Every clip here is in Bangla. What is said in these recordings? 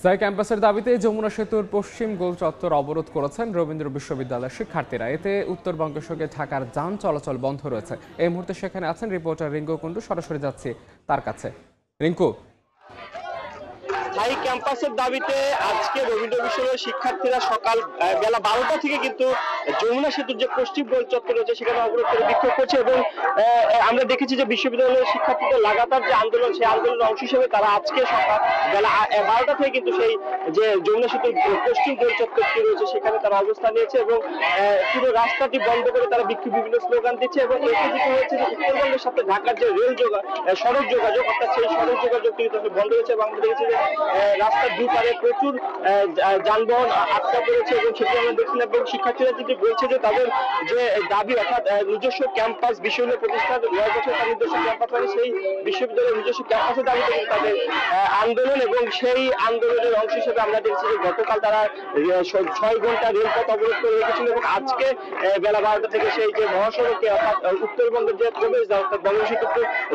স্থায়ী ক্যাম্পাসের দাবিতে যমুনা সেতুর পশ্চিম গোল চত্বর অবরোধ করেছেন রবীন্দ্র বিশ্ববিদ্যালয়ের শিক্ষার্থীরা। এতে উত্তরবঙ্গের সঙ্গে ঢাকার যান চলাচল বন্ধ রয়েছে। এই মুহূর্তে সেখানে আছেন রিপোর্টার রিঙ্কু কুন্ডু। সরাসরি যাচ্ছি তার কাছে। রিঙ্কু, স্থায়ী ক্যাম্পাসের দাবিতে আজকে রবীন্দ্র বিশ্ববিদ্যালয়ের শিক্ষার্থীরা সকাল বেলা 12টা থেকে কিন্তু যমুনা সেতুর যে পশ্চিম গোল চত্বর রয়েছে সেখানে অবরোধ করে বিক্ষোভ করছে এবং আমরা দেখেছি যে বিশ্ববিদ্যালয়ের শিক্ষার্থীদের লাগাতার যে আন্দোলন, সেই আন্দোলনের অংশ হিসেবে তারা আজকে সকাল বেলা 12টা থেকে কিন্তু সেই যে যমুনা সেতুর পশ্চিম গোল চত্বরটি রয়েছে সেখানে তারা অবস্থান নিয়েছে এবং পুরো রাস্তাটি বন্ধ করে তারা বিভিন্ন স্লোগান দিচ্ছে এবং এতে যেটি হয়েছে যে উত্তরবঙ্গের সাথে ঢাকার যে সড়ক যোগাযোগ, অর্থাৎ সেই সড়ক যোগাযোগ কিন্তু বন্ধ হয়েছে এবং আমরা দেখেছি যে রাস্তার দুপারে প্রচুর যানবাহন আটকা পড়েছে এবং সেটি আমরা দেখছিলাম। এবং শিক্ষার্থীরা যেটি বলছে যে তাদের যে দাবি, অর্থাৎ নিজস্ব ক্যাম্পাস, বিশ্ববিদ্যালয় প্রতিষ্ঠার 9 বছর তার নিজস্ব ক্যাম্পাস মানে সেই বিশ্ববিদ্যালয়ের নিজস্ব ক্যাম্পাসের দাবিতে কিন্তু তাদের আন্দোলন এবং সেই আন্দোলনের অংশ হিসেবে আমরা দেখছি যে গতকাল তারা 6 ঘন্টা রেলপথ অবরোধ করে রেখেছিল এবং আজকে বেলা 12টা থেকে সেই যে মহাসড়কে, অর্থাৎ উত্তরবঙ্গের যে প্রবেশদ্বার, অর্থাৎ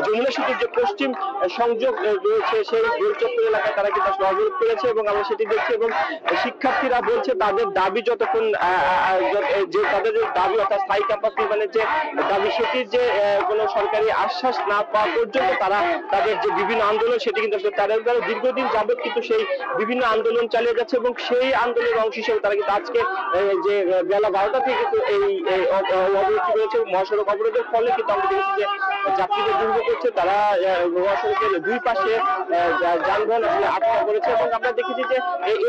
যমুনা সেতুর যে পশ্চিম সংযোগ রয়েছে সেই গোল চত্বর এলাকায় তারা কিন্তু অবরোধ করেছে এবং আমরা সেটি দেখছি। এবং শিক্ষার্থীরা বলছে তাদের দাবি যতক্ষণ যে তাদের দাবি, অর্থাৎ স্থায়ী ক্যাম্পাস নির্মাণের যে দাবি, সেটির যে কোনো সরকারি আশ্বাস না পাওয়া পর্যন্ত তারা তাদের যে বিভিন্ন আন্দোলন সেটি কিন্তু তারা দীর্ঘদিন যাবত কিন্তু সেই বিভিন্ন আন্দোলন চালিয়ে যাচ্ছে এবং সেই আন্দোলনের অংশ হিসেবে তারা কিন্তু আজকে যে বেলা 12টা থেকে কিন্তু এই অবরোধটি রয়েছে। মহাসড়ক অবরোধের ফলে কিন্তু আমরা দেখেছি যে যাত্রীদের দুর্ভোগ হচ্ছে, তারা মহাসড়কের দুই পাশে যানবাহন আসলে আটকা করেছে এবং আমরা দেখেছি যে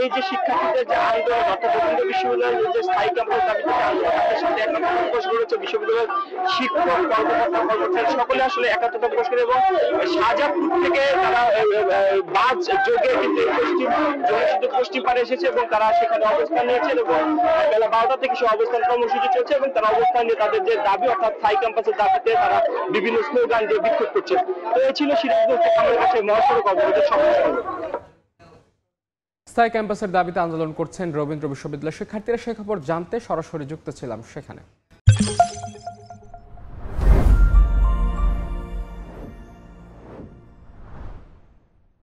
এই যে শিক্ষার্থীদের যে আন্দোলন, অর্থাৎ রবীন্দ্র বিশ্ববিদ্যালয়ের যে স্থায়ী ক্যাম্পাস দাবিতে আন্দোলন, তাদের সাথে একাত্মতা প্রকাশ করেছে বিশ্ববিদ্যালয়ের শিক্ষক, কর্মকর্তা, কর্মচারী সকলে আসলে একাত্মতা প্রকাশ করে এবং শাহজাদপুর থেকে তারা বাস যোগে কিন্তু পশ্চিম পাড়ে এসেছে এবং তারা সেখানে অবস্থান নিয়েছেন এবং বেলা 12টা থেকে সে অবস্থান কর্মসূচি চলছে এবং তারা অবস্থান নিয়ে তাদের যে দাবি, অর্থাৎ স্থায়ী ক্যাম্পাসের দাবিতে তারা বিভিন্ন স্লোগান দিয়ে বিক্ষোভ করছে। তো এই ছিল সিরাজগঞ্জ থেকে আমাদের কাছে মহাসড়ক অবরোধের সবচেয়ে। স্থায়ী ক্যাম্পাসের দাবিতে আন্দোলন করছেন রবীন্দ্র বিশ্ববিদ্যালয়ের শিক্ষার্থীরা। সে খবর জানতে সরাসরি যুক্ত ছিলাম সেখানে।